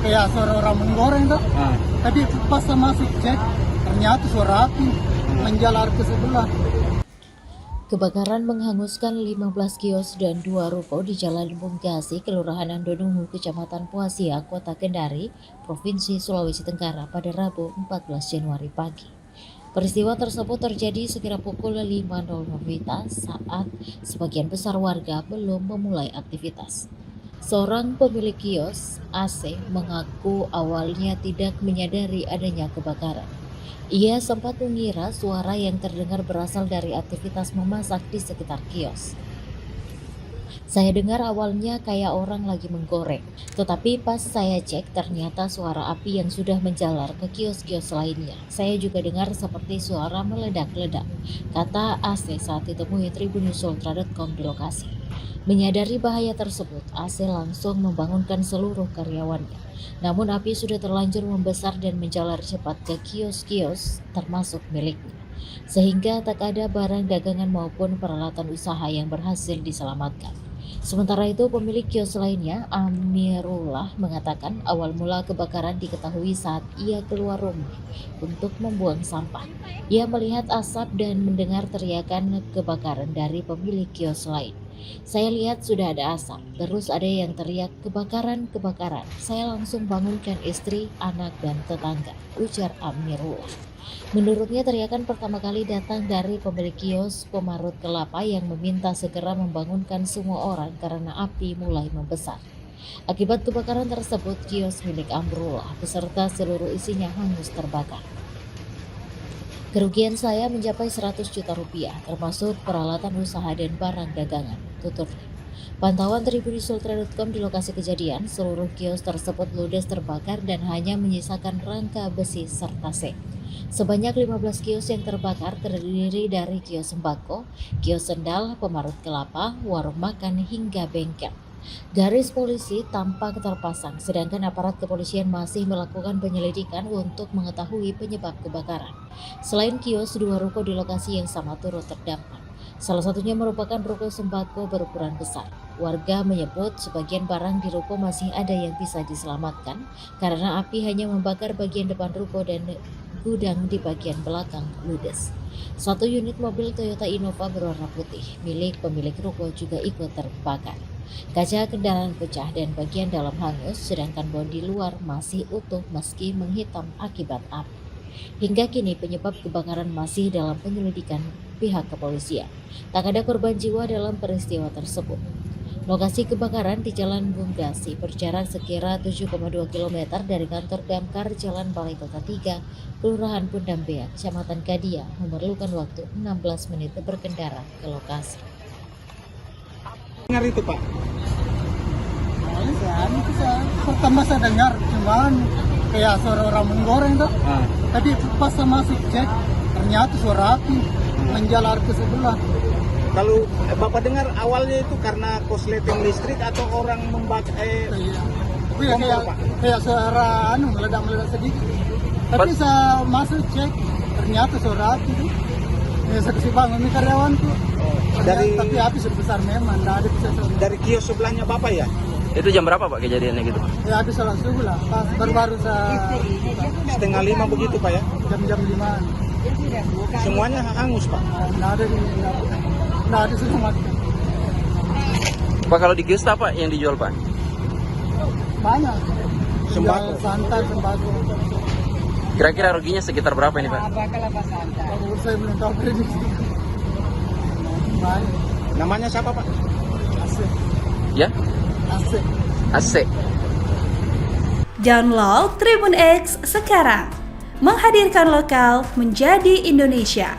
kayak suara orang menggoreng tuh. Tapi pas saya masuk cek, ternyata suara api menjalar ke sebelah. Kebakaran menghanguskan 15 kios dan 2 ruko di Jalan Bungkasi, Kelurahan Andonungu, Kecamatan Puasia, Kota Kendari, Provinsi Sulawesi Tenggara pada Rabu 14 Januari pagi. Peristiwa tersebut terjadi sekira pukul 5.00 WITA saat sebagian besar warga belum memulai aktivitas. Seorang pemilik kios AC mengaku awalnya tidak menyadari adanya kebakaran. Ia sempat mengira suara yang terdengar berasal dari aktivitas memasak di sekitar kios. Saya dengar awalnya kayak orang lagi menggoreng, tetapi pas saya cek ternyata suara api yang sudah menjalar ke kios-kios lainnya. Saya juga dengar seperti suara meledak-ledak, kata AC saat ditemui tribunnews.ultra.com di lokasi. Menyadari bahaya tersebut, AC langsung membangunkan seluruh karyawannya. Namun api sudah terlanjur membesar dan menjalar cepat ke kios-kios termasuk miliknya, sehingga tak ada barang dagangan maupun peralatan usaha yang berhasil diselamatkan. Sementara itu, pemilik kios lainnya, Amirullah, mengatakan awal mula kebakaran diketahui saat ia keluar rumah untuk membuang sampah. Ia melihat asap dan mendengar teriakan kebakaran dari pemilik kios lain. Saya lihat sudah ada asap, terus ada yang teriak kebakaran. Saya langsung bangunkan istri, anak, dan tetangga, ujar Amirullah. Menurutnya teriakan pertama kali datang dari pemilik kios pemarut kelapa yang meminta segera membangunkan semua orang karena api mulai membesar. Akibat kebakaran tersebut, kios milik Amrullah beserta seluruh isinya hangus terbakar. Kerugian saya mencapai 100 juta rupiah, termasuk peralatan usaha dan barang dagangan, tuturnya. Pantauan tribunnews.ultra.com di lokasi kejadian, seluruh kios tersebut ludes terbakar dan hanya menyisakan rangka besi serta seng. Sebanyak 15 kios yang terbakar terdiri dari kios sembako, kios sendal, pemarut kelapa, warung makan, hingga bengkel. Garis polisi tampak terpasang, sedangkan aparat kepolisian masih melakukan penyelidikan untuk mengetahui penyebab kebakaran. Selain kios, 2 ruko di lokasi yang sama turut terdampak. Salah satunya merupakan ruko sembako berukuran besar. Warga menyebut sebagian barang di ruko masih ada yang bisa diselamatkan karena api hanya membakar bagian depan ruko dan gudang di bagian belakang ludes. 1 unit mobil Toyota Innova berwarna putih milik pemilik ruko juga ikut terbakar. Kaca kendaraan pecah dan bagian dalam hangus, sedangkan bodi luar masih utuh meski menghitam akibat api. Hingga kini penyebab kebakaran masih dalam penyelidikan pihak kepolisian. Tak ada korban jiwa dalam peristiwa tersebut. Lokasi kebakaran di Jalan Bungkasi berjarak sekira 7,2 km dari kantor Damkar Jalan Balai Kota 3, Kelurahan Pundambea, Kecamatan Kadia, memerlukan waktu 16 menit berkendara ke lokasi. Dengar itu Pak? Saya pertama saya dengar cuman kayak suara orang menggoreng tuh. Tapi pas saya masuk cek, ternyata suara api menjalar ke sebelah. Kalau Bapak dengar awalnya itu karena korsleting listrik atau orang membakar kayak suara meledak-meledak sedikit. Tapi saya masuk cek, ternyata suara api tuh. Saya kasih bangun nih karyawanku. Tapi api sudah besar memang, tidak ada bisa suara. Dari kios sebelahnya Bapak ya? Itu jam berapa Pak kejadiannya gitu? Ya habis sholat subuh lah, pas baru-baru saya 4:30 begitu Pak ya? jam 5. Semuanya hangus Pak? Nggak ada semua. Pak, kalau di kios apa yang dijual Pak? Banyak. Sembako. Santan, sembako. Kira-kira ruginya sekitar berapa ini Pak? Kalau saya belum tahu prediksi. Banyak. Namanya siapa Pak? Asik. Ya? Asik. AC. Download Tribun X sekarang. Menghadirkan lokal menjadi Indonesia.